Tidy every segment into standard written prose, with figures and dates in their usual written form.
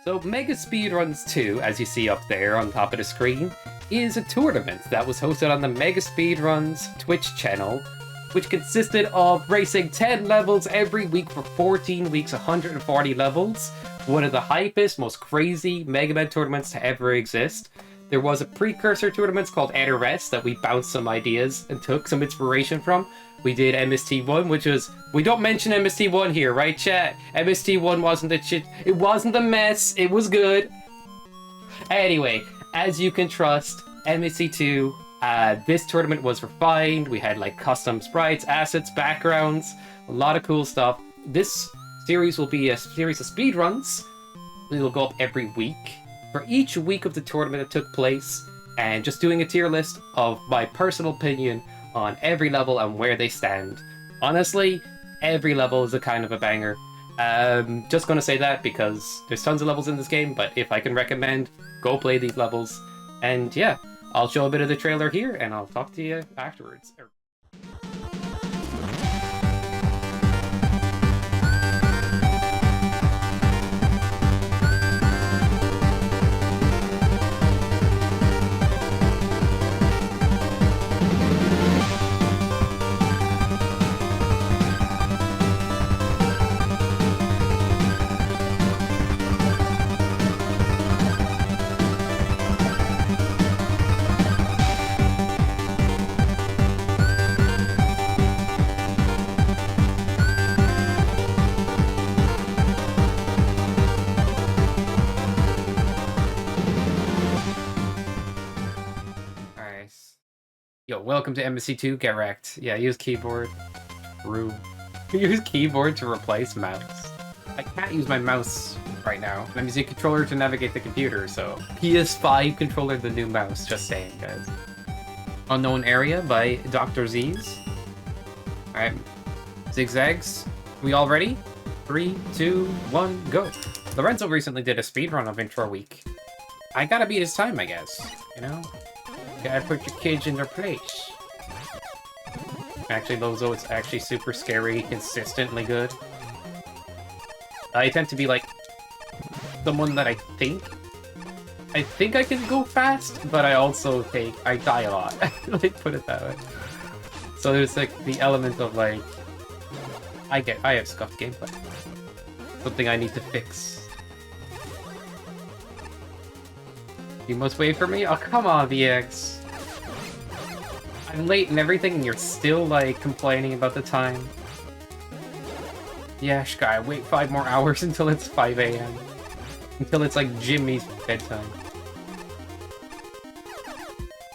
So Mega Speedruns 2, as you see up there on top of the screen, is a tournament that was hosted on the Mega Speedruns Twitch channel, which consisted of racing 10 levels every week for 14 weeks, 140 levels. One of the hypest, most crazy Mega Man tournaments to ever exist. There was a precursor tournament called NRS that we bounced some ideas and took some inspiration from. We did MST1, which was... We don't mention MST1 here, right, chat? MST1 wasn't the shit. It wasn't a mess. It was good. Anyway, as you can trust, MST2, this tournament was refined. We had, like, custom sprites, assets, backgrounds, a lot of cool stuff. This series will be a series of speedruns. It will go up every week. For each week of the tournament that took place, and just doing a tier list of my personal opinion on every level and where they stand. Honestly, every level is a kind of a banger. Just gonna say that because there's tons of levels in this game, but if I can recommend, go play these levels. And yeah, I'll show a bit of the trailer here, and I'll talk to you afterwards. Yo, welcome to MST2, get wrecked. Yeah, use keyboard. True. Use keyboard to replace mouse. I can't use my mouse right now. I'm using a controller to navigate the computer, so... PS5 controller, the new mouse, just saying, guys. Unknown Area by Dr. Z's. Alright. Zigzags. We all ready? 3, 2, 1, go. Lorenzo recently did a speedrun of Intro Week. I gotta beat his time, I guess. You know? Gotta put your kids in their place. Actually, Lozo, it's actually super scary, consistently good. I tend to be like someone that I think I can go fast, but I also think I die a lot. Like, put it that way. So there's like the element of like I have scuffed gameplay. Something I need to fix. You must wait for me? Oh, come on, VX. I'm late and everything, and you're still, like, complaining about the time. Yeah, Sky, wait 5 more hours until it's 5 AM. Until it's, like, Jimmy's bedtime.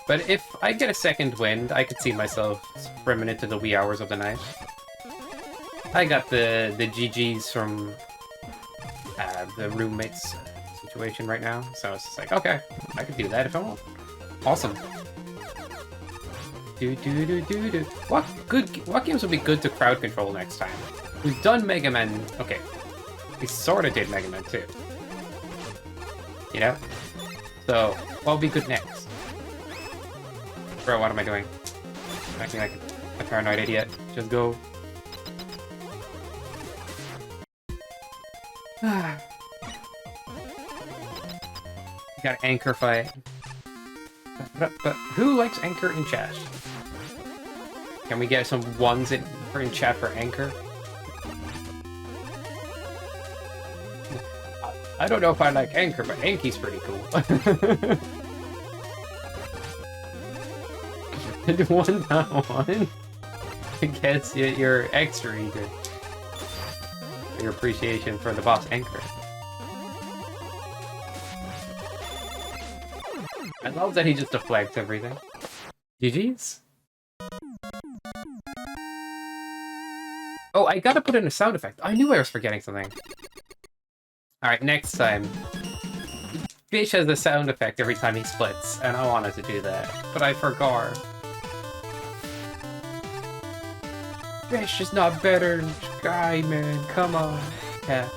But if I get a second wind, I could see myself swimming into the wee hours of the night. I got the GGs from the roommates situation right now, so it's just like, okay, I could do that if I want. Awesome. What games would be good to crowd control next time? We've done Mega Man. Okay, we sort of did Mega Man 2. You know? So, what would be good next? Bro, what am I doing? I'm acting like a paranoid idiot. Just go. Got anchor fight. But who likes anchor in chat? Can we get some ones in chat for anchor? I don't know if I like anchor, but Anky's pretty cool. One. I guess you're extra eager. Your appreciation for the boss anchor. I love that he just deflects everything. GG's? Oh, I gotta put in a sound effect. I knew I was forgetting something. Alright, next time. Fish has a sound effect every time he splits, and I wanted to do that, but I forgot. Fish is not better than Sky, man. Come on, Cap.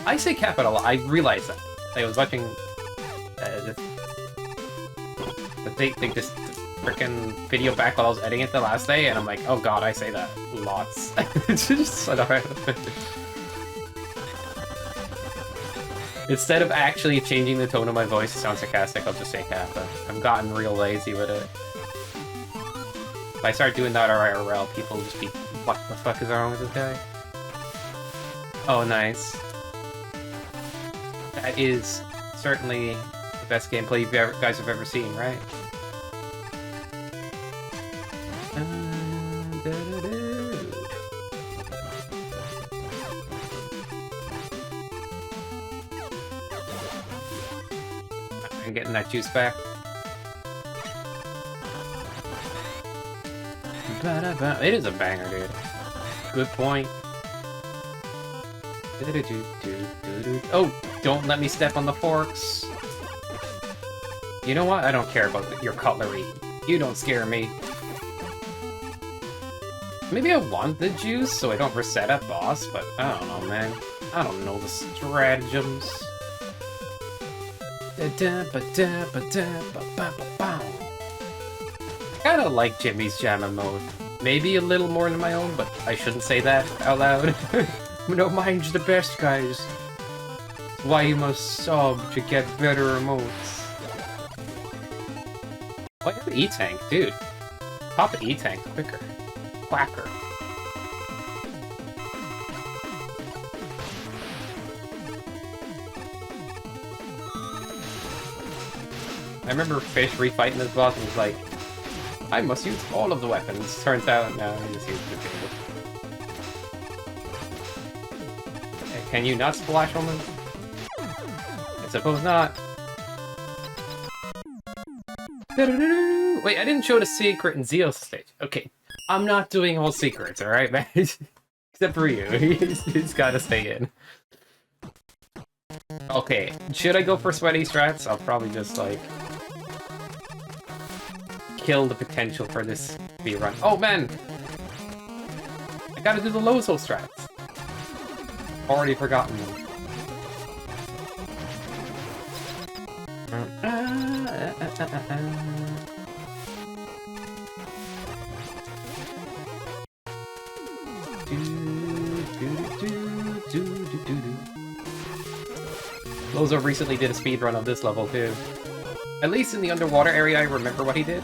I say Cap it a lot. I realized that. I was watching this freaking video back while I was editing it the last day, and I'm like, oh god, I say that lots. It's just so Instead of actually changing the tone of my voice to sound sarcastic, I'll just say Kappa. I've gotten real lazy with it. If I start doing that IRL, people will just be, what the fuck is wrong with this guy? Oh, nice. That is certainly the best gameplay you guys have ever seen, right? I'm getting that juice back. It is a banger, dude. Good point. Oh, don't let me step on the forks. You know what? I don't care about your cutlery. You don't scare me. Maybe I want the juice so I don't reset at boss, but I don't know, man. I don't know the stratagems. I kinda like Jimmy's jamming mode. Maybe a little more than my own, but I shouldn't say that out loud. No, mine's the best, guys. That's why you must sub to get better emotes. Why have the E-Tank? Dude. Pop the E-Tank quicker. Quacker. I remember Fish refighting this boss and was like, I must use all of the weapons. Turns out, no, he just used the two. Can you not splash on them? I suppose not. Wait, I didn't show the secret in Zeal's stage. Okay, I'm not doing all secrets, alright, man? Except for you. He's gotta stay in. Okay, should I go for sweaty strats? I'll probably just, like, kill the potential for this speedrun. Oh, man! I gotta do the Lozo strats. Already forgotten them. Lozo recently did a speedrun of this level too. At least in the underwater area, I remember what he did.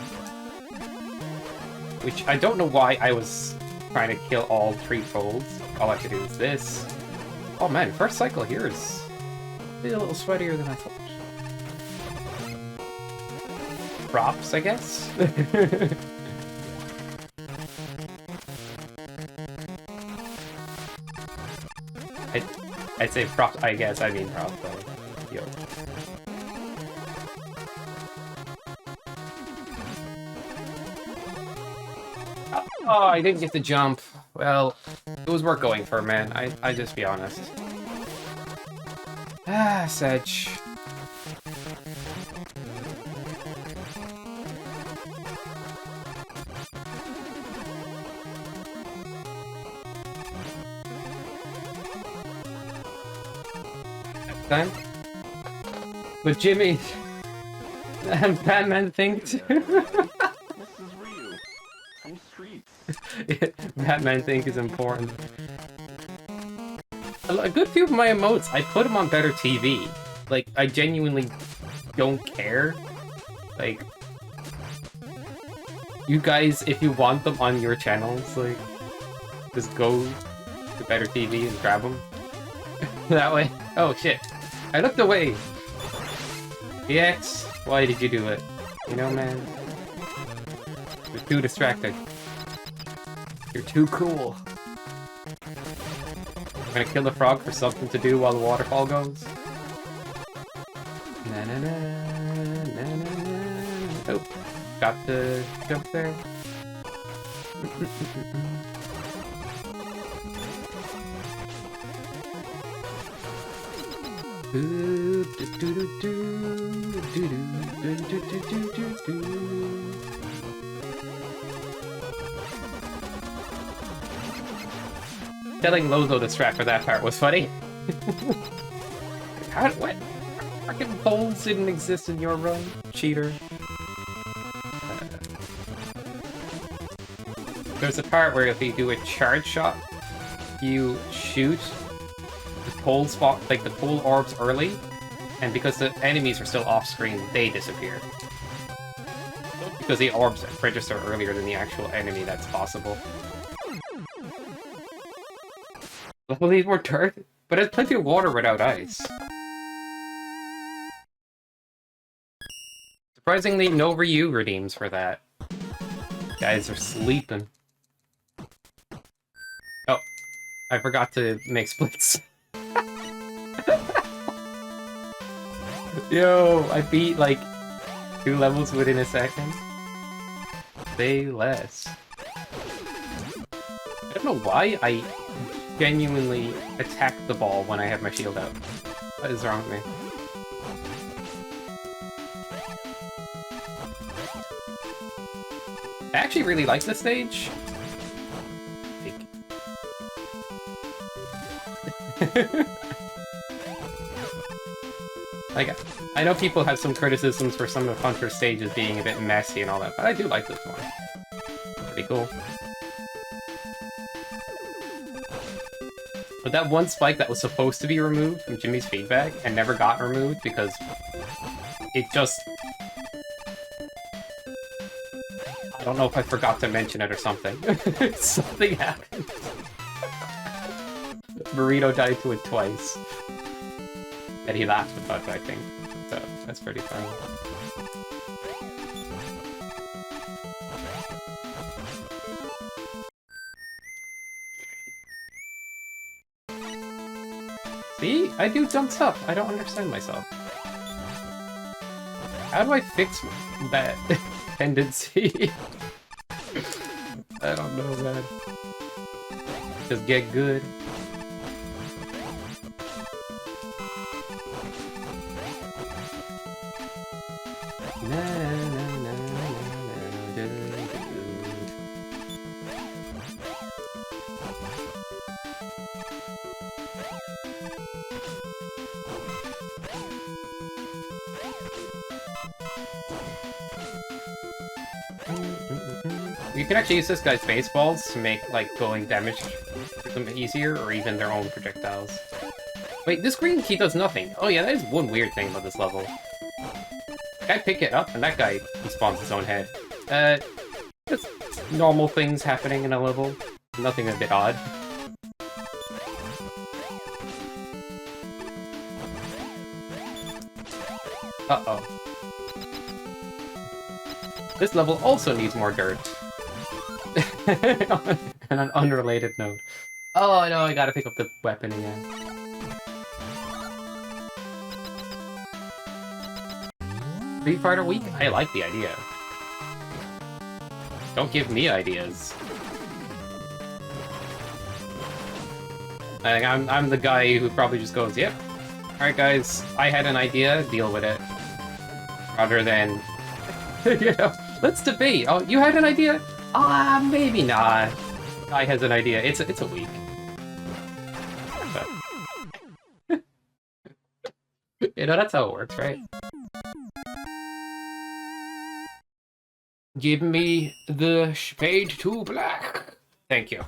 Which, I don't know why I was trying to kill all 3 folds. All I have to do is this. Oh man, first cycle here is a little sweatier than I thought. Props, I guess? I'd say props, I guess, I mean props, but yo. Oh, I didn't get the jump. Well, it was worth going for, man. I just be honest. Ah, Sedge. Next time. But Jimmy, Batman thinks. Batman think is important. A good few of my emotes, I put them on better TV. Like, I genuinely don't care. Like, you guys, if you want them on your channels, like, just go to better TV and grab them. That way. Oh shit. I looked away. EX, why did you do it? You know, man. You're too distracted. You're too cool. I'm gonna kill the frog for something to do while the waterfall goes. Na na na na na na. Oh, got the jump there. Telling Lozo to strat for that part was funny. What? Fucking poles didn't exist in your run, cheater. There's a part where if you do a charge shot, you shoot the cold spot, like the cold orbs early, and because the enemies are still off screen, they disappear. Because the orbs register earlier than the actual enemy, that's possible. Level needs more dirt, but there's plenty of water without ice. Surprisingly, no Ryu redeems for that. Guys are sleeping. Oh, I forgot to make splits. Yo, I beat like 2 levels within a second. Say less. I don't know why I genuinely attack the ball when I have my shield out. What is wrong with me? I actually really like this stage. Like, I know people have some criticisms for some of Hunter's stages being a bit messy and all that, but I do like this one. Pretty cool. But that one spike that was supposed to be removed from Jimmy's feedback and never got removed because it just... I don't know if I forgot to mention it or something. Something happened. Burrito died to it twice. And he laughed about it, I think. So, that's pretty funny. See? I do dumb stuff. I don't understand myself. How do I fix that tendency? I don't know, man. Just get good. You can actually use this guy's baseballs to make, like, going damage for them easier, or even their own projectiles. Wait, this green key does nothing. Oh yeah, that is one weird thing about this level. I pick it up, and that guy respawns his own head. Just normal things happening in a level. Nothing a bit odd. Uh-oh. This level also needs more dirt. On an unrelated note. Oh no, I gotta pick up the weapon again. Three-parter week? I like the idea. Don't give me ideas. I'm the guy who probably just goes, yep. Alright guys, I had an idea, deal with it. Rather than, you know, let's debate. Oh, you had an idea? Ah, maybe not. Guy has an idea. It's a week. But... you know, that's how it works, right? Give me the shade to black. Thank you.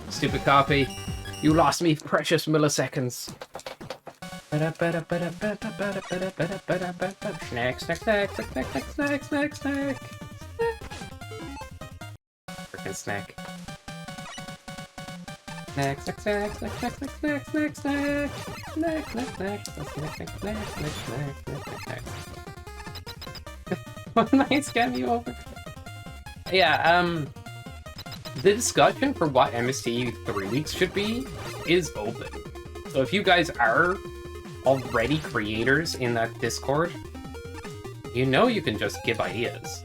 Stupid copy. You lost me precious milliseconds. Snack, snack, snack, snack, snack, snack, snack, snack. Frickin' snack. Snack, snack, snack, snack, snack, snack, snack, snack, snack. Snack, snack, snack, snack, snack, snack, snack, snack, snack, snack. What nice scam you over? Yeah, the discussion for what MST3 weeks should be is open. So if you guys are already creators in that Discord, you know you can just give ideas.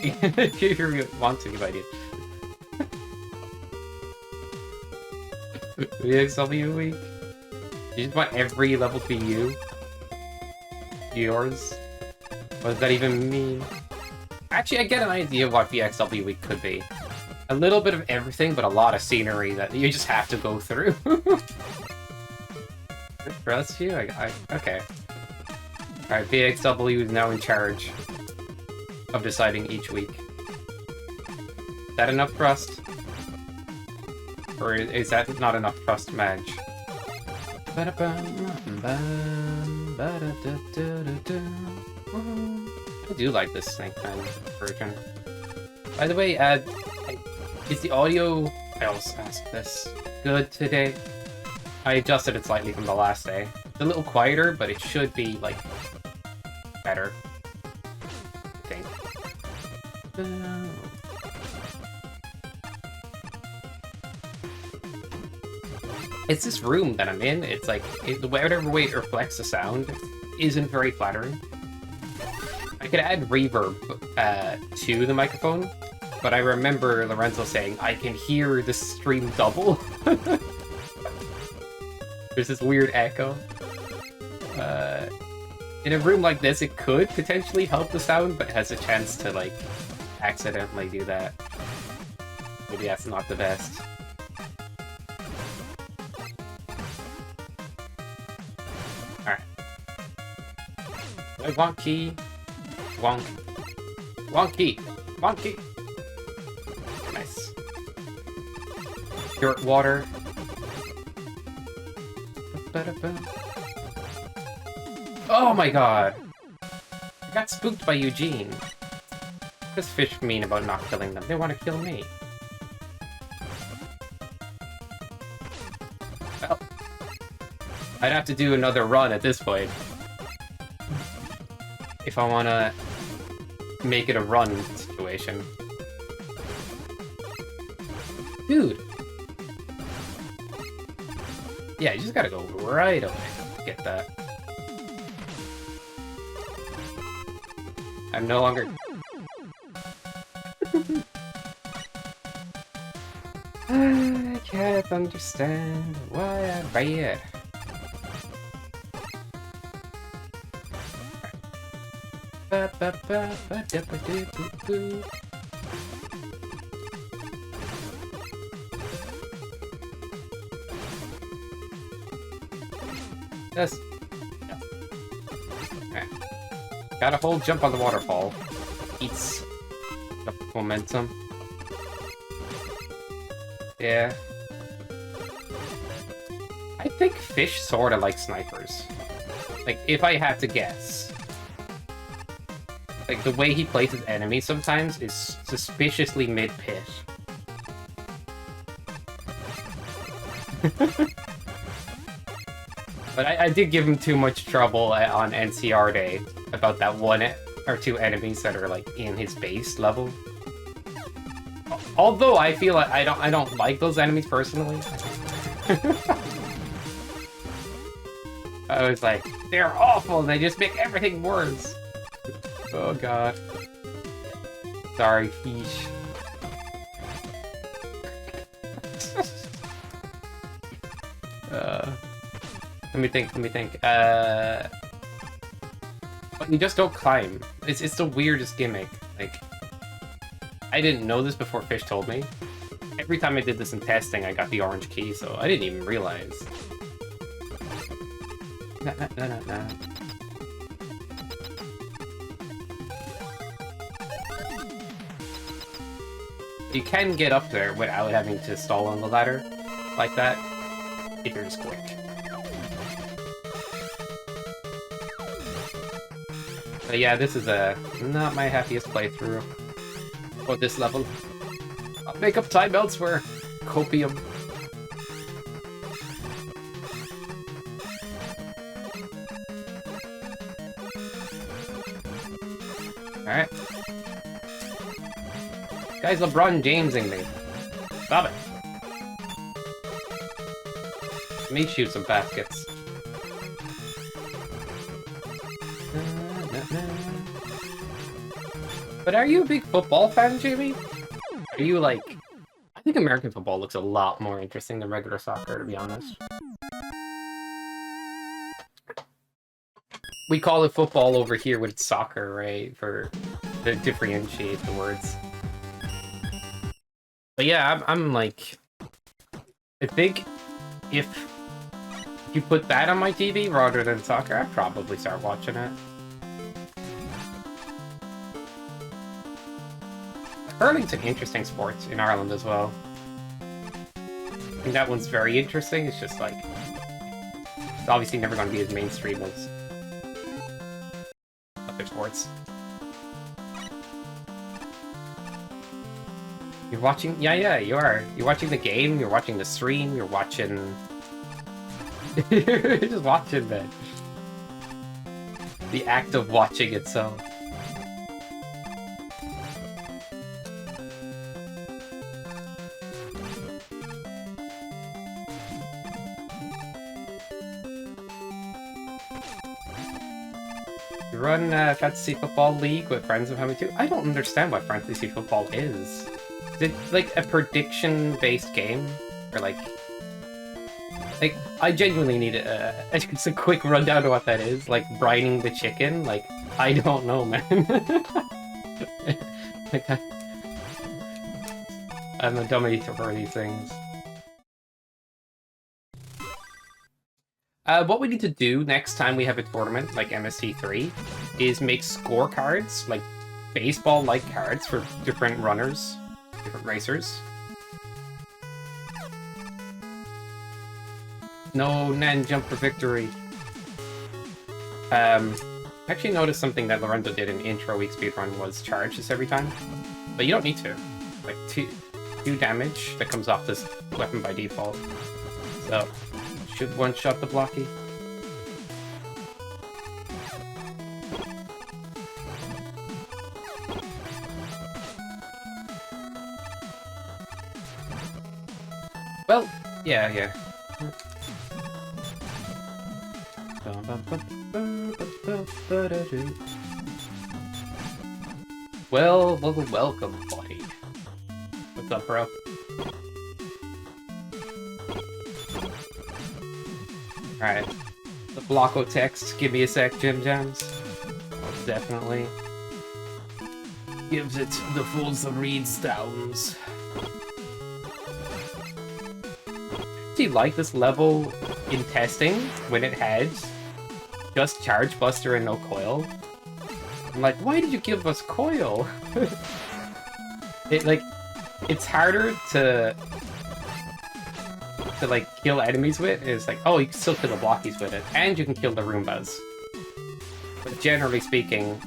If you want to give ideas. VXW week? You just want every level to be you? Yours? What does that even mean? Actually, I get an idea of what VXW week could be. A little bit of everything, but a lot of scenery that you just have to go through. Trust you? Okay. Alright, VXW is now in charge of deciding each week. Is that enough trust? Or is that not enough trust, Madge? I do like this Snake Man version. By the way, is the audio, I always ask this, good today? I adjusted it slightly from the last day. It's a little quieter, but it should be, like, better. I think. It's this room that I'm in. It's like, whatever way it reflects the sound isn't very flattering. I could add reverb to the microphone, but I remember Lorenzo saying, I can hear the stream double. There's this weird echo. In a room like this, it could potentially help the sound, but it has a chance to, like, accidentally do that. Maybe that's not the best. Alright. Wonky. Wonk. Wonky. Wonky. Nice. Pure water. Oh my god! I got spooked by Eugene. What does fish mean about not killing them? They want to kill me. Well, I'd have to do another run at this point. If I want to make it a run situation. Dude! Yeah, you just gotta go right away to get that. I'm no longer... I can't understand why I read. Yes. Okay. Got a whole jump on the waterfall. Eats the momentum. Yeah. I think fish sorta like snipers. Like, if I had to guess. Like, the way he plays his enemies sometimes is suspiciously mid-pitch. But I did give him too much trouble on NCR Day about that one or two enemies that are, like, in his base level. Although I feel like I don't like those enemies personally. I was like, they're awful and they just make everything worse. Oh god. Sorry, fish. Let me think. But you just don't climb. It's the weirdest gimmick. Like, I didn't know this before Fish told me. Every time I did this in testing, I got the orange key, so I didn't even realize. Nah. You can get up there without having to stall on the ladder like that, if you're just quick. But yeah, this is not my happiest playthrough for this level. I'll make up time elsewhere. Copium. Alright. Guy's LeBron Jamesing me. Stop it. Let me shoot some baskets. But are you a big football fan, Jamie? Are you like... I think American football looks a lot more interesting than regular soccer, to be honest. We call it football over here with soccer, right? To differentiate the words. But yeah, I'm like... I think if you put that on my TV rather than soccer, I'd probably start watching it. Hurling's an interesting sport in Ireland as well. I think that one's very interesting. It's just like... It's obviously never going to be as mainstream as other sports. You're watching? Yeah, you are. You're watching the game, you're watching the stream, you're watching... You're just watching, man. The act of watching itself. You run Fantasy Football League with friends of having to? I don't understand what Fantasy Football is. Is it like a prediction-based game? Or like, I genuinely need just a quick rundown of what that is. Like, brining the chicken? Like, I don't know, man. Like, I'm a dummy for these things. What we need to do next time we have a tournament, like MST3, is make scorecards, like baseball-like cards for different runners, different racers. No Nan jump for victory. I actually noticed something that Lorenzo did in intro week speedrun was charge this every time, but you don't need to. Like two damage that comes off this weapon by default. So should one shot the blocky. Well, yeah. Well, welcome, buddy. What's up, bro? Alright. The Blocko text, give me a sec, Jim Jams. Definitely. Gives it the fulsome reads downs. Do you like this level in testing when it had just Charge Buster and no coil? I'm like, why did you give us coil? It's harder to like kill enemies with. It's like, oh, you can still kill the blockies with it, and you can kill the Roombas. But generally speaking,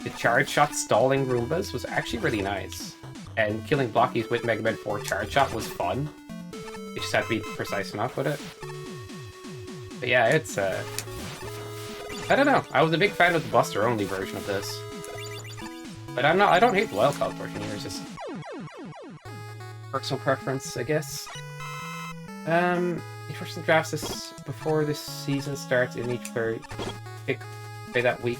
the charge shot stalling Roombas was actually really nice, and killing blockies with Mega Man 4 charge shot was fun. You just have to be precise enough with it. But yeah, it's I don't know. I was a big fan of the Buster only version of this, but I don't hate the Wild Cloud version either. It's just personal preference, I guess. Each person drafts this before this season starts in each pick that week.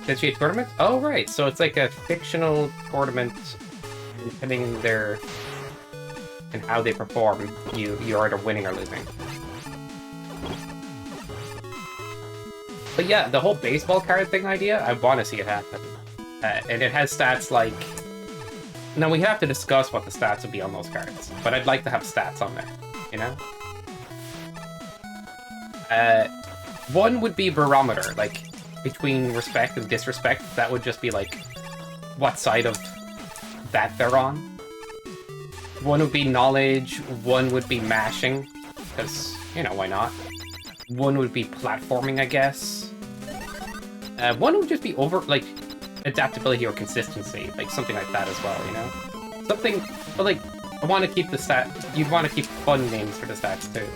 Essentially a tournament? Oh, right. So it's like a fictional tournament, depending on and how they perform, you're either winning or losing. But yeah, the whole baseball card thing idea, I want to see it happen. And it has stats like... Now, we have to discuss what the stats would be on those cards, but I'd like to have stats on there, you know? One would be barometer, like, between respect and disrespect. That would just be, like, what side of that they're on. One would be knowledge, one would be mashing, because, you know, why not? One would be platforming, I guess. One would just be adaptability or consistency, like something like that as well, you know? Something, but like, I want to keep the stat, you'd want to keep fun names for the stats too.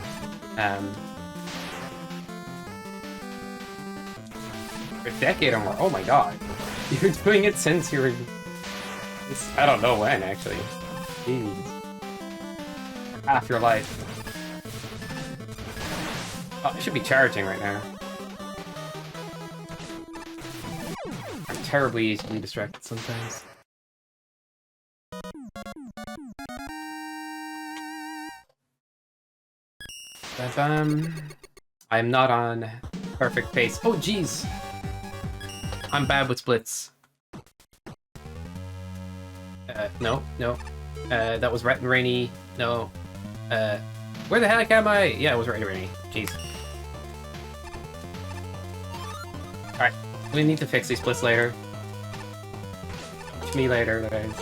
For a decade or more, oh my god. You're doing it since you were, I don't know when actually. Jeez. Half your life. Oh, I should be charging right now. I'm terribly easily distracted sometimes. But, I'm not on perfect pace. Oh, jeez! I'm bad with splits. No. That was Ret and Rainy. No. Where the heck am I? Yeah, it was Ret and Rainy. Jeez. Alright, we need to fix these splits later. Watch me later, guys.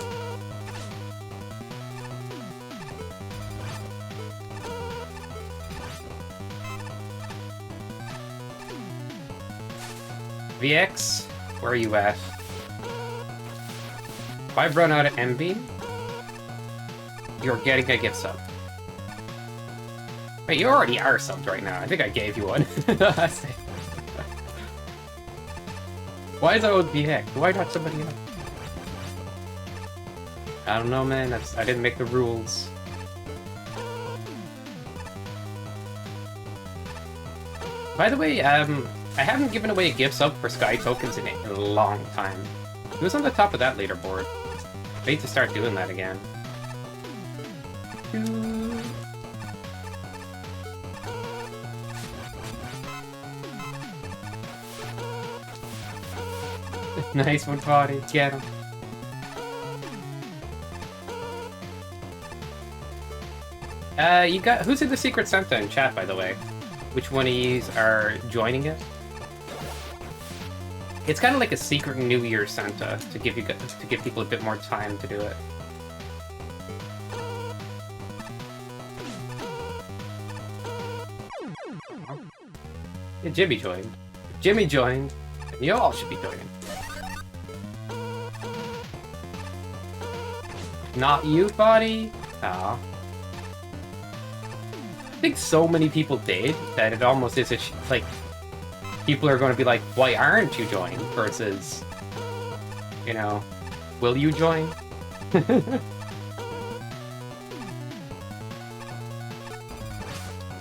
VX, where are you at? If I've run out of M-Beam, you're getting a gift sub. Wait, you already are subbed right now. I think I gave you one. Why is that with VX? Why not somebody else? I don't know, man. I didn't make the rules. By the way, I haven't given away a gift sub for Sky tokens in a long time. It was on the top of that leaderboard. I need to start doing that again. Nice one, Potty. Get him. You got who's in the Secret Santa in chat, by the way? Which one of yous are joining it? It's kind of like a secret New Year Santa to give people a bit more time to do it. Yeah, Jimmy joined. If Jimmy joined, then you all should be joining. Not you, buddy? Aw. I think so many people did that it almost is like people are going to be like, why aren't you joining? Versus, you know, will you join?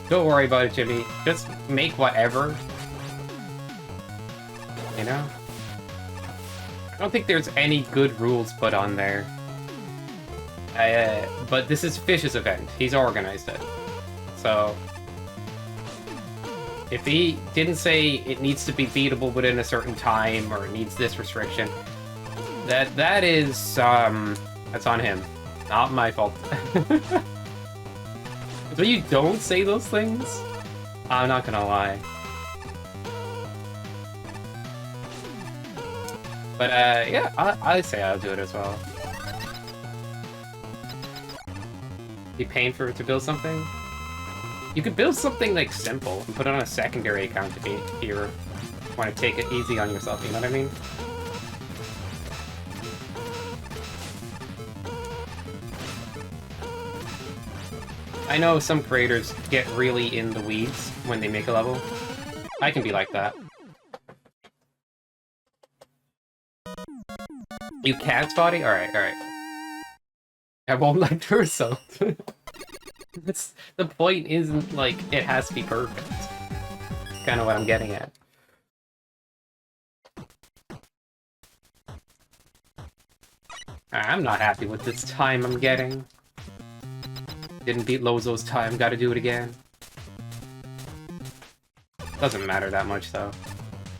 Don't worry about it, Jimmy. Just make whatever. You know? I don't think there's any good rules put on there. But this is Fish's event. He's organized it. So, if he didn't say it needs to be beatable within a certain time or it needs this restriction, that is that's on him, not my fault. So you don't say those things? I'm not gonna lie. But yeah, I'd say I'll do it as well. Be paying for it to build something? You could build something like simple and put it on a secondary account if you want to take it easy on yourself, you know what I mean? I know some creators get really in the weeds when they make a level. I can be like that. You can't, Spotty? Alright, alright. I won't like the result. The point isn't like it has to be perfect. That's kind of what I'm getting at. I'm not happy with this time I'm getting. Didn't beat Lozo's time, gotta do it again. Doesn't matter that much though.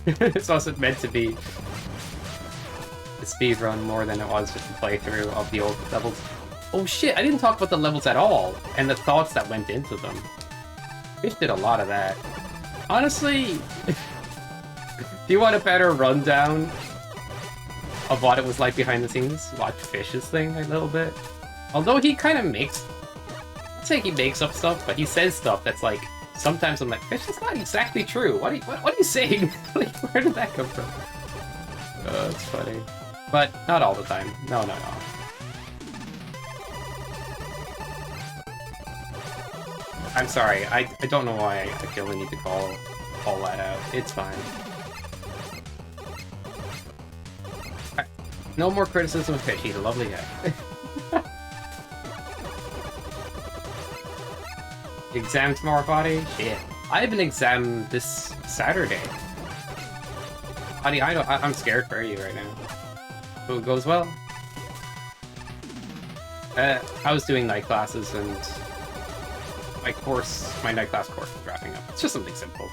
It's also meant to be a speedrun more than it was just a playthrough of the old levels. Oh shit, I didn't talk about the levels at all, and the thoughts that went into them. Fish did a lot of that. Honestly, do you want a better rundown of what it was like behind the scenes? Watch Fish's thing a little bit. Although he kind of makes... I'd say he makes up stuff, but he says stuff that's like... Sometimes I'm like, Fish, that's not exactly true. What are you saying? Like, where did that come from? Oh, it's funny. But not all the time. No. I'm sorry, I don't know why I feel the need to call that out. It's fine. Right. No more criticism of Fish, he's a lovely guy. Exam tomorrow, Potty? Shit. I have an exam this Saturday. Potty, I'm scared for you right now. Hope it goes well. I was doing night classes and my night class course is wrapping up. It's just something simple.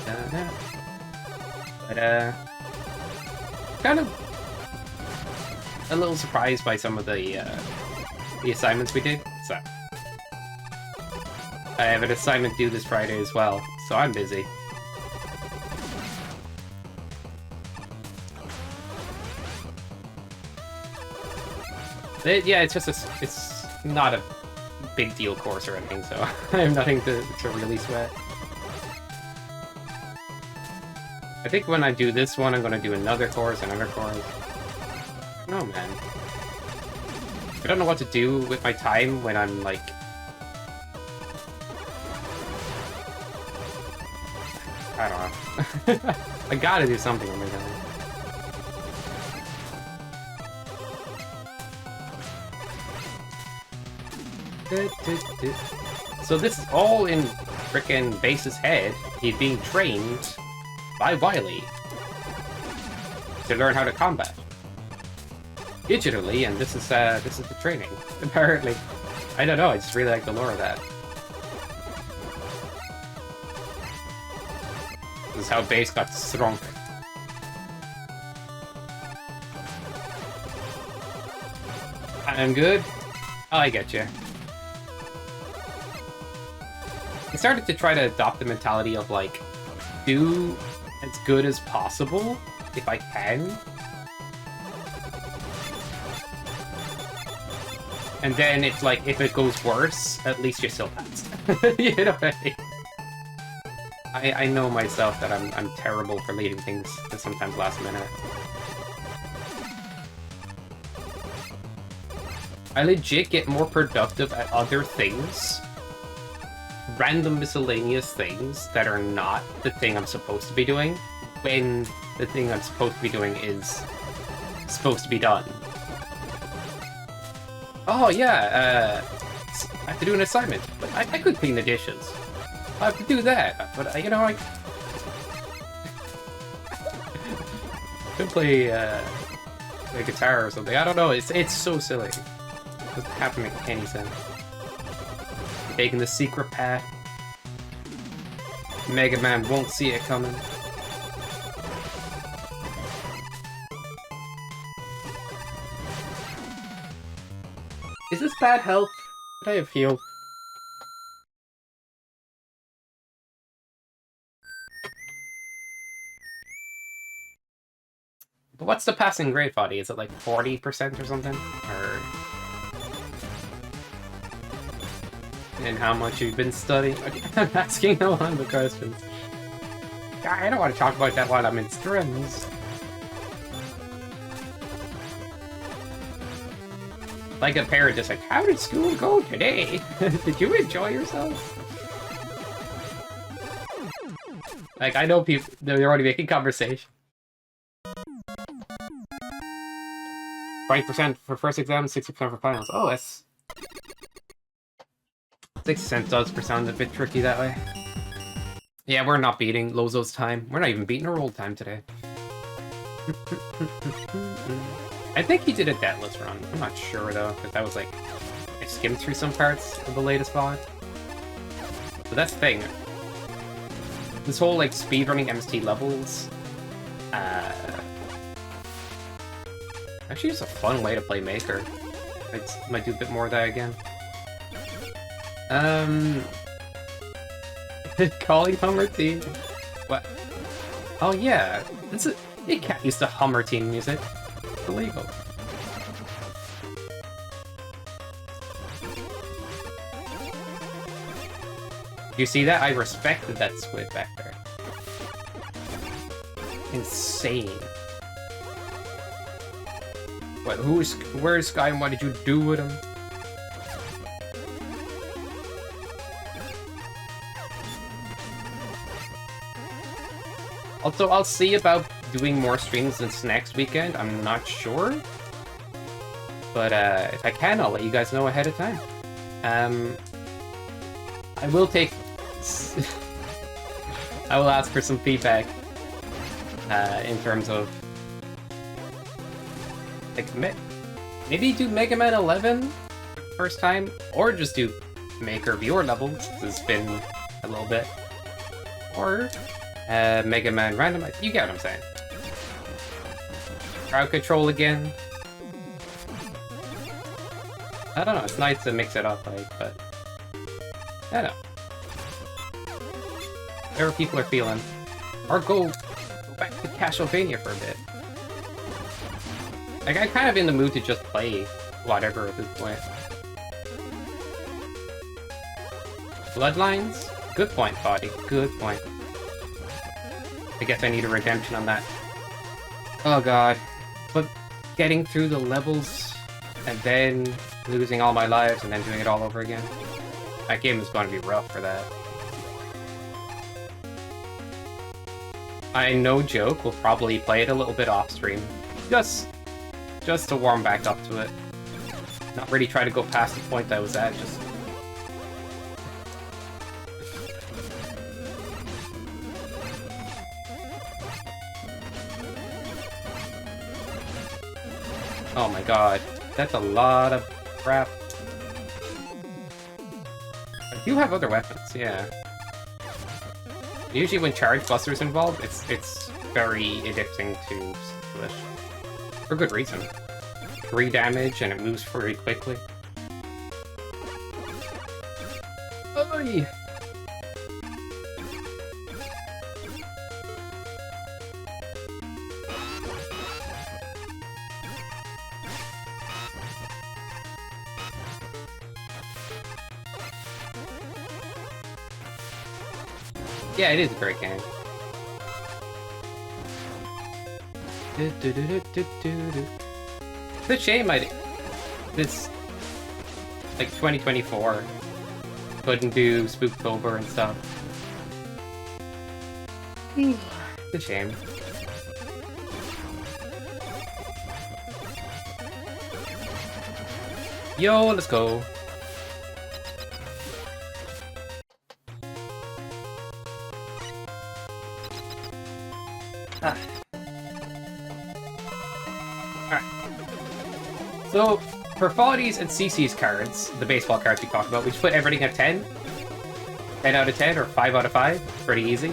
But, kind of a little surprised by some of the assignments we did, so. I have an assignment due this Friday as well, so I'm busy. Yeah, it's just it's not a big deal course or anything, so I have nothing to really sweat. I think when I do this one, I'm gonna do another course, another course. No, man. I don't know what to do with my time when I'm, like... I don't know. I gotta do something with my time. So this is all in frickin' Base's head. He's being trained by Wily to learn how to combat digitally, and this is the training. Apparently, I don't know. I just really like the lore of that. This is how Base got strong. I'm good. Oh, I get you. I started to try to adopt the mentality of, like, do as good as possible, if I can. And then it's like, if it goes worse, at least you're still passed. You know what I mean? I know myself that I'm terrible for leaving things to sometimes last minute. I legit get more productive at other things. Random miscellaneous things that are not the thing I'm supposed to be doing, when the thing I'm supposed to be doing is supposed to be done. Oh yeah, I have to do an assignment, but I could clean the dishes. I have to do that, but you know, I could play guitar or something. I don't know. It's so silly. It doesn't have to make any sense. Taking the secret path. Mega Man won't see it coming. Is this bad health? Did I have healed? But what's the passing grade, Foddy? Is it like 40% or something? Or... And how much you've been studying? Okay, I'm asking no one the questions. I don't want to talk about that while I'm in streams. Like a parent just like, how did school go today? Did you enjoy yourself? Like, I know people, they're already making conversation. 20% for first exam, 60% for finals. Oh, that's... 60% does sound a bit tricky that way. Yeah, we're not beating Lozo's time. We're not even beating her old time today. I think he did a deathless run. I'm not sure though, because that was like... I skimmed through some parts of the latest VOD. But that's the thing. This whole like speedrunning MST levels... Actually, it's a fun way to play Maker. I might do a bit more of that again. Calling Hummer Team? What? Oh yeah, you can't use the Hummer Team music. It's illegal. You see that? I respected that squid back there. Insane. What? Where's Sky and what did you do with him? Also, I'll see about doing more streams this next weekend. I'm not sure. But if I can, I'll let you guys know ahead of time. I will take... I will ask for some feedback in terms of... like, maybe do Mega Man 11 first time, or just do Maker viewer levels. It's been a little bit. Or... Mega Man randomize. You get what I'm saying. Crowd control again. I don't know. It's nice to mix it up, like, but I don't know. Whatever people are feeling, or go back to Castlevania for a bit. Like, I'm kind of in the mood to just play whatever at this point. Bloodlines. Good point, Body. Good point. I guess I need a redemption on that. Oh god. But getting through the levels and then losing all my lives and then doing it all over again. That game is going to be rough for that. I, no joke, will probably play it a little bit off stream. Just to warm back up to it. Not really try to go past the point I was at, just... Oh my god, that's a lot of crap. I do have other weapons, yeah. Usually when Charge Buster's involved, it's very addicting to Swish. For good reason. 3 damage and it moves very quickly. Oy! Yeah, it is a great game. It's a shame this, like, 2024 couldn't do Spooktober and stuff. It's a shame. Yo, let's go. Alright. So, for 40s and CC's cards, the baseball cards we talked about, we just put everything at 10. 10 out of 10 or 5 out of 5. Pretty easy.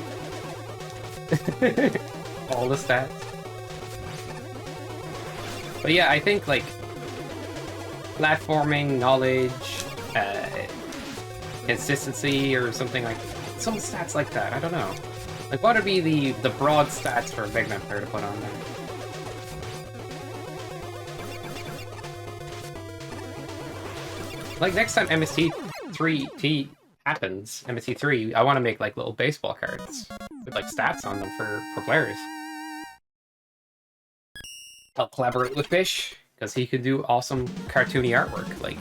All the stats. But yeah, I think, like, platforming, knowledge, consistency, or something like... Some stats like that, I don't know. Like, what would be the broad stats for a Big Man player to put on there? Like, next time MST3 happens, MST3, I want to make, like, little baseball cards with, like, stats on them for players. I'll collaborate with Fish, because he could do awesome cartoony artwork, like...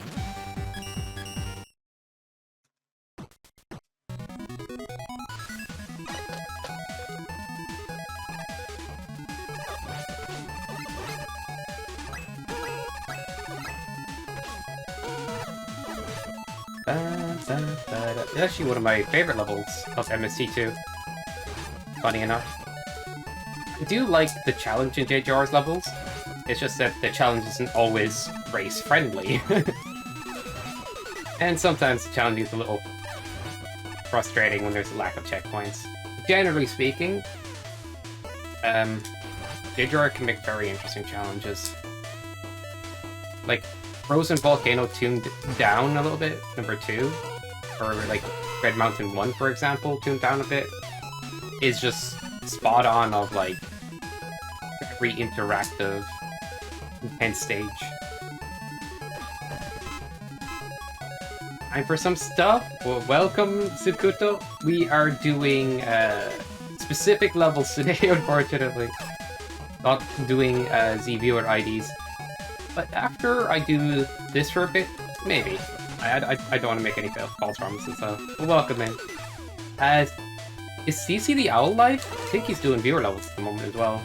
It's actually one of my favorite levels of MST2. Funny enough. I do like the challenge in JJR's levels. It's just that the challenge isn't always race-friendly. And sometimes the challenge is a little frustrating when there's a lack of checkpoints. Generally speaking, JJR can make very interesting challenges. Like, Frozen Volcano tuned down a little bit, number 2, or like Red Mountain 1, for example, tuned down a bit, is just spot on of like every interactive, intense stage. And for some stuff, well, welcome, Tsukuto. We are doing specific levels today, unfortunately. Not doing Z-Viewer IDs. But after I do this for a bit, maybe. I don't want to make any false promises, so welcome in. Is CC the Owl live? I think he's doing viewer levels at the moment as well.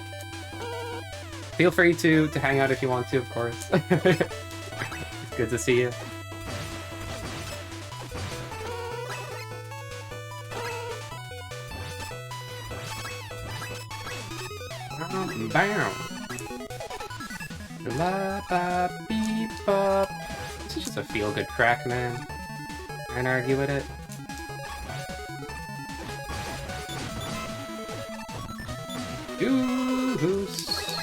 Feel free to hang out if you want to, of course. It's good to see you. Bam! La ba beep bop. This is just a feel-good track, man. Can't argue with it. Goose.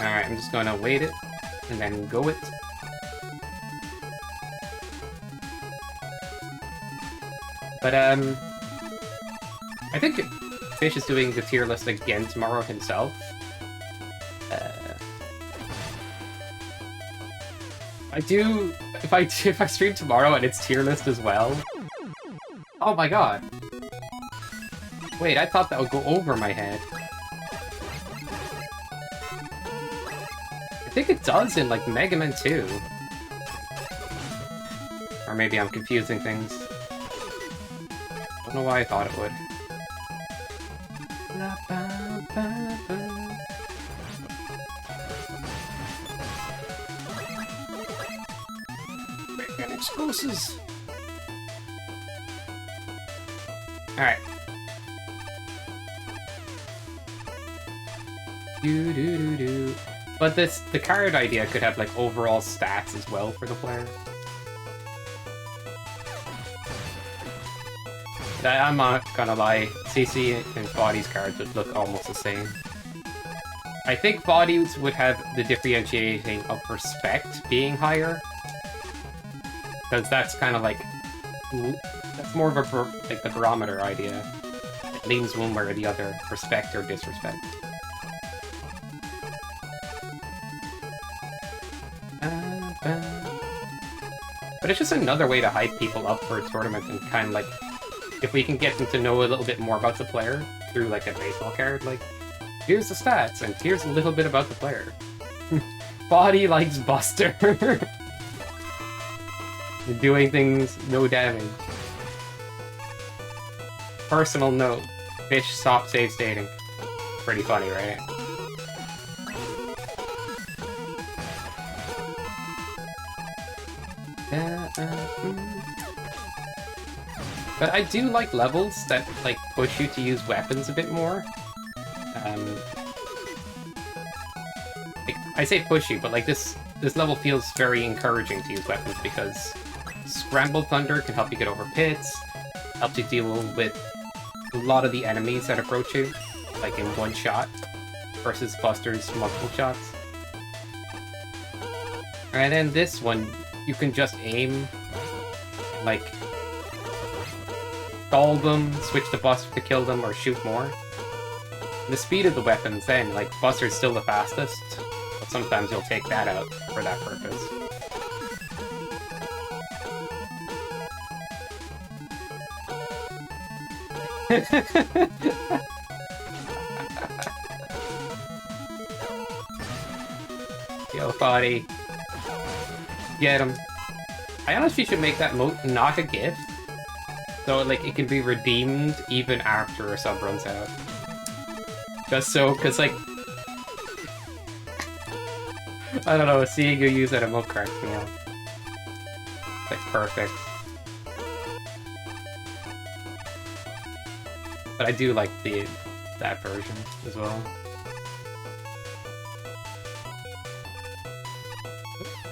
Alright, I'm just gonna wait it and then go it. But I think Fish is doing the tier list again tomorrow himself. If I stream tomorrow and it's tier list as well. Oh my god. Wait, I thought that would go over my head. I think it does in, like, Mega Man 2. Or maybe I'm confusing things. I don't know why I thought it would. Big explosives! Alright. Do. But the card idea could have like overall stats as well for the player. I'm not gonna lie, CC and Body's cards would look almost the same. I think Body's would have the differentiating of respect being higher. Because that's kind of like... That's more of a like the barometer idea. It leans one way or the other, respect or disrespect. But it's just another way to hype people up for a tournament and kind of like, if we can get them to know a little bit more about the player through like a baseball card, like, here's the stats and here's a little bit about the player. Body likes Buster. Doing things, no damage. Personal note, Fish stop save stating. Pretty funny, right? But I do like levels that like push you to use weapons a bit more. Like, I say push you, but like this level feels very encouraging to use weapons because Scrambled Thunder can help you get over pits, helps you deal with a lot of the enemies that approach you, like in one shot, versus Buster's multiple shots. And then this one, you can just aim, like, stall them, switch to Buster to kill them, or shoot more. The speed of the weapons then, like, Buster's still the fastest, but sometimes you'll take that out for that purpose. Yo, Body. Get him. I honestly should make that moat not a gift, so like it can be redeemed even after a sub runs out. Just so, cause like, I don't know, seeing you use that emote cracks me up. Like perfect. But I do like that version as well.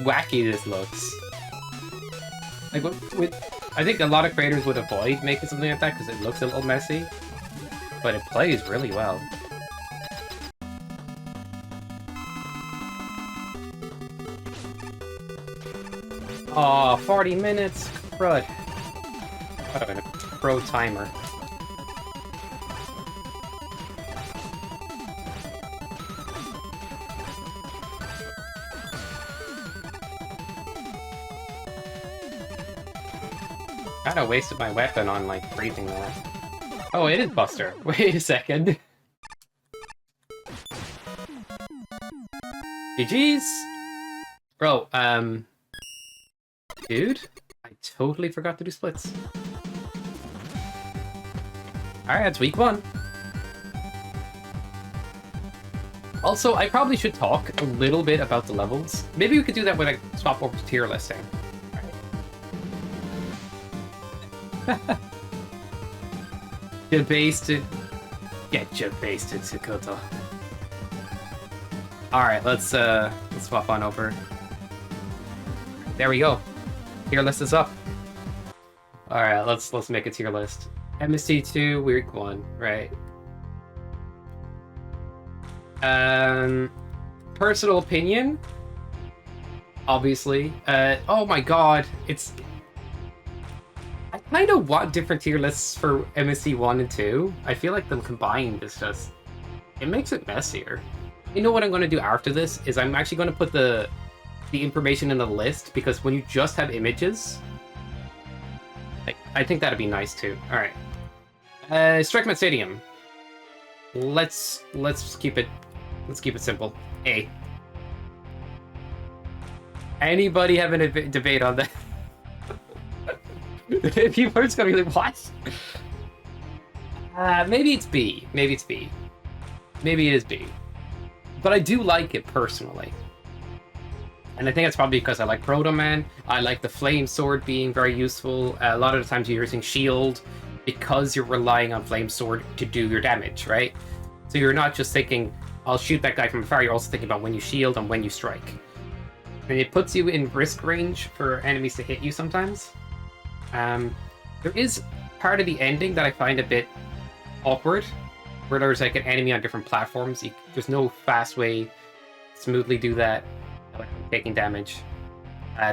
Wacky this looks. Like, I think a lot of creators would avoid making something like that because it looks a little messy, but it plays really well. Aw, 40 minutes? Crud. What a pro timer. Kinda wasted my weapon on, like, freezing that. Oh, it is Buster. Wait a second. GG's! Bro, dude, I totally forgot to do splits. Alright, that's week 1. Also, I probably should talk a little bit about the levels. Maybe we could do that when I swap over to tier listing. Debasted. Get debasted, Sakuto. Alright, let's swap on over. There we go. Tier list is up. Alright, let's make a tier list. MST2, week 1, right. Personal opinion. Obviously. Oh my god, it's... I kind of want different tier lists for MST 1 and 2. I feel like them combined is just... It makes it messier. You know what I'm going to do after this? Is I'm actually going to put the information in the list, because when you just have images... Like, I think that'd be nice too. Alright. Strikeman Stadium. Let's keep it simple. A. Anybody having a debate on that? People are just gonna be like, what? Maybe it's B. Maybe it's B. Maybe it is B. But I do like it personally. And I think it's probably because I like Proto Man. I like the Flame Sword being very useful. A lot of the times you're using Shield because you're relying on Flame Sword to do your damage, right? So you're not just thinking, I'll shoot that guy from afar, you're also thinking about when you shield and when you strike. And it puts you in risk range for enemies to hit you sometimes. There is part of the ending that I find a bit awkward, where there's like an enemy on different platforms. There's no fast way to smoothly do that, like taking damage.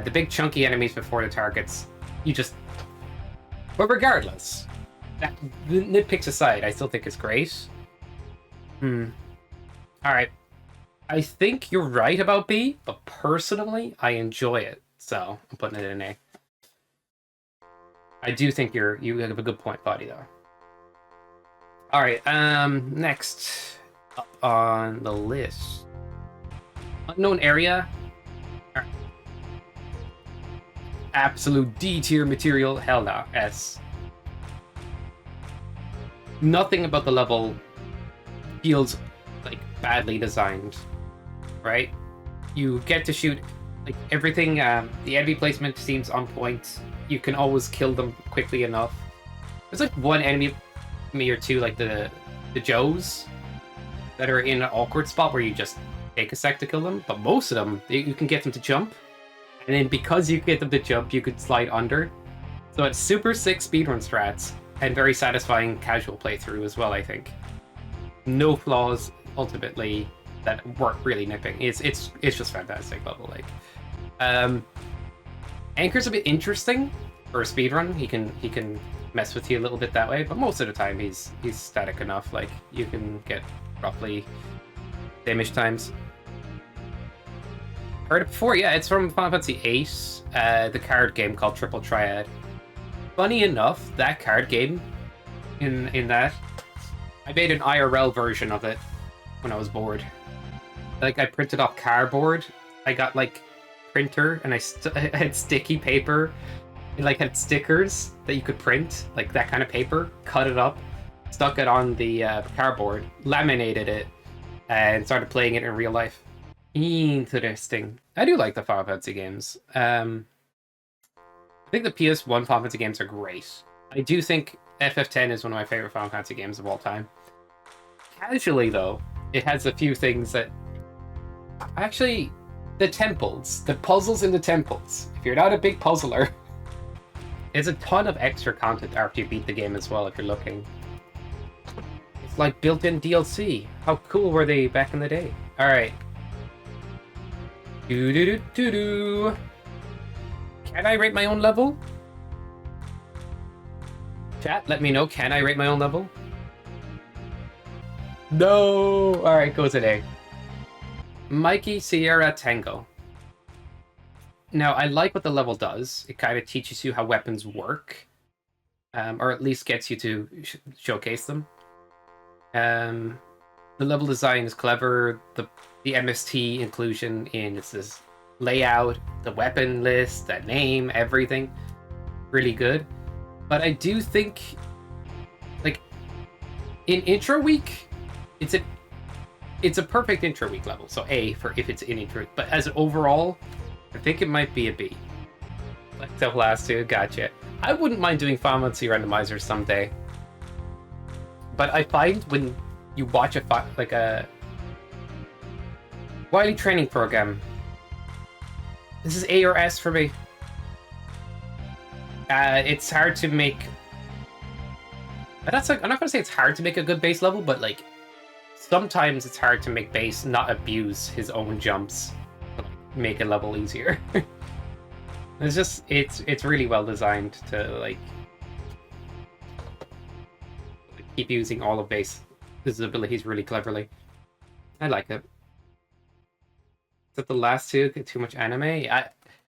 The big chunky enemies before the targets, you just... But regardless, that nitpicks aside, I still think it's great. Alright. I think you're right about B, but personally, I enjoy it. So, I'm putting it in A. I do think you have a good point, Buddy, though. Alright, next up on the list. Unknown area. Right. Absolute D tier material. Hell no. S. Nothing about the level feels like badly designed, right? You get to shoot like everything. The enemy placement seems on point. You can always kill them quickly enough. There's like one enemy or two, like the Joes, that are in an awkward spot where you just take a sec to kill them. But most of them, you can get them to jump, and then because you get them to jump, you could slide under. So it's super sick speedrun strats and very satisfying casual playthrough as well. I think no flaws ultimately that work really nipping. It's just fantastic level. Like Anchor's a bit interesting for a speedrun. He can mess with you a little bit that way, but most of the time he's static enough. Like you can get roughly damage times. Heard it before, yeah. It's from Final Fantasy VIII, the card game called Triple Triad. Funny enough, that card game, in that, I made an IRL version of it when I was bored. Like I printed off cardboard. I got like printer, and I had sticky paper. It like had stickers that you could print, like that kind of paper. Cut it up, stuck it on the cardboard, laminated it, and started playing it in real life. Interesting. I do like the Final Fantasy games. I think the PS1 Final Fantasy games are great. I do think FF10 is one of my favorite Final Fantasy games of all time. Casually, though, it has a few things that... Actually, the temples. The puzzles in the temples. If you're not a big puzzler, there's a ton of extra content after you beat the game as well, if you're looking. It's like built-in DLC. How cool were they back in the day? Alright. Do-do-do-do-do. Can I rate my own level? Chat, let me know. Can I rate my own level? No! Alright, goes an A. Mikey, Sierra, Tango. Now, I like what the level does. It kind of teaches you how weapons work. Or at least gets you to showcase them. The level design is clever. The MST inclusion in this layout, the weapon list, the name, everything. Really good. But I do think, like, in intro week, it's a perfect intro week level. So A for if it's in intro week. But as overall, I think it might be a B. Like the last two, gotcha. I wouldn't mind doing Final Fantasy randomizers someday. But I find when you watch a Wily training program, this is A or S for me. It's hard to make. That's like, I'm not gonna say it's hard to make a good base level, but like sometimes it's hard to make base not abuse his own jumps to make a level easier. It's just it's really well designed to like keep using all of base his abilities really cleverly. I like it. Is that the last two get too much anime?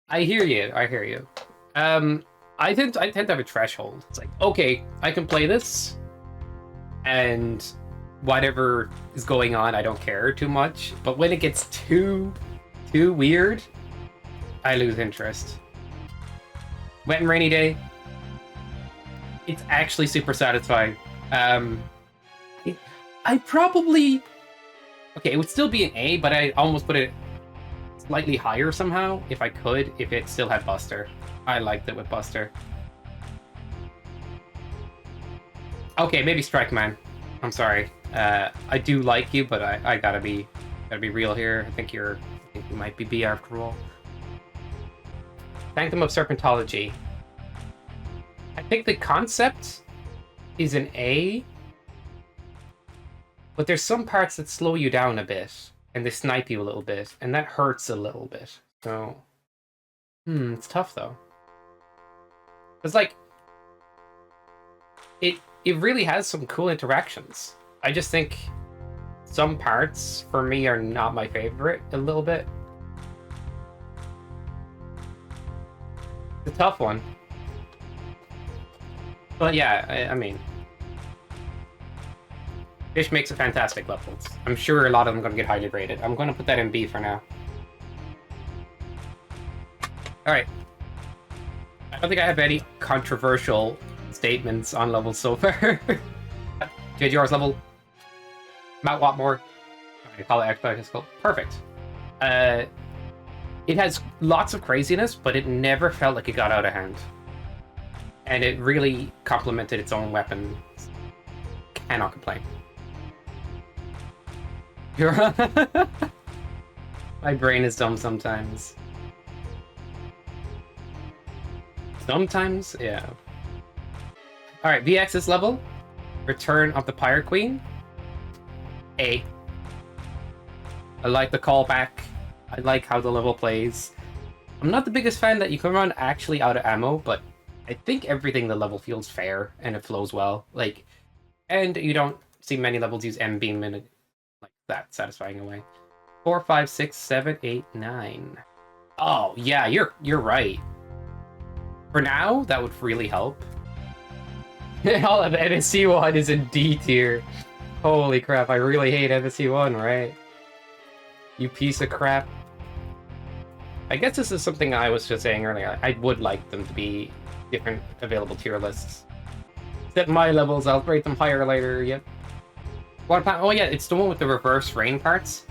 I hear you. I hear you. I tend to have a threshold. It's like, okay, I can play this, and whatever is going on, I don't care too much. But when it gets too weird, I lose interest. Wet and Rainy Day, it's actually super satisfying. I probably... Okay, it would still be an A, but I almost put it slightly higher somehow, if I could, if it still had Buster. I liked it with Buster. Okay, maybe Strike Man. I'm sorry. I do like you, but I gotta be real here. I think you might be B after all. Sanctum of Serpantology. I think the concept is an A, but there's some parts that slow you down a bit, and they snipe you a little bit, and that hurts a little bit. So, it's tough though. It's like, it really has some cool interactions. I just think some parts, for me, are not my favorite a little bit. It's a tough one. But yeah, I mean... Fish makes a fantastic levels. I'm sure a lot of them are going to get highly rated. I'm going to put that in B for now. Alright. I don't think I have any controversial statements on levels so far. JGR's level. Mount Wattmore. I call it Expo. Perfect. It has lots of craziness, but it never felt like it got out of hand. And it really complemented its own weapons. Cannot complain. My brain is dumb sometimes. Sometimes? Yeah. Alright, VX's level. Return of the Pirate Queen. A. I like the callback. I like how the level plays. I'm not the biggest fan that you can run actually out of ammo, but I think everything in the level feels fair and it flows well. Like, and you don't see many levels use M beam in it like that satisfying a way. 4, 5, 6, 7, 8, 9. Oh yeah, you're right. For now, that would really help. All of MST1 is in D tier. Holy crap, I really hate MST1, right? You piece of crap. I guess this is something I was just saying earlier. I would like them to be different available tier lists. Set my levels, I'll rate them higher later, yep. Waterplant, oh yeah, it's the one with the reverse rain parts.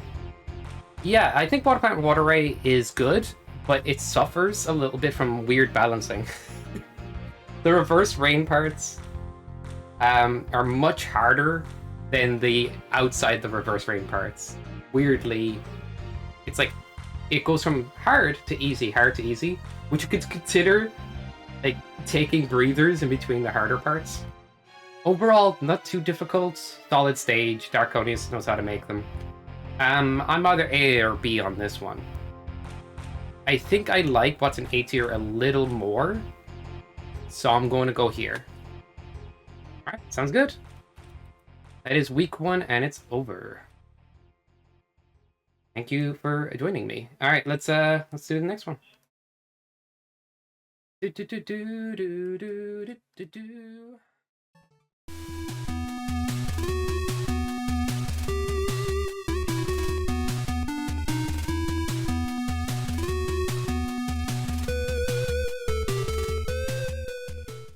Yeah, I think Waterplant Waterway is good, but it suffers a little bit from weird balancing. The reverse rain parts are much harder than the outside the reverse rain parts. Weirdly, it's like, it goes from hard to easy, which you could consider like taking breathers in between the harder parts. Overall, not too difficult, solid stage, Darkonius knows how to make them. I'm either A or B on this one. I think I like what's in A tier a little more, so I'm going to go here. Alright, sounds good. That is week 1 and it's over. Thank you for joining me. Alright, let's do the next one. Do, do, do, do, do, do, do, do.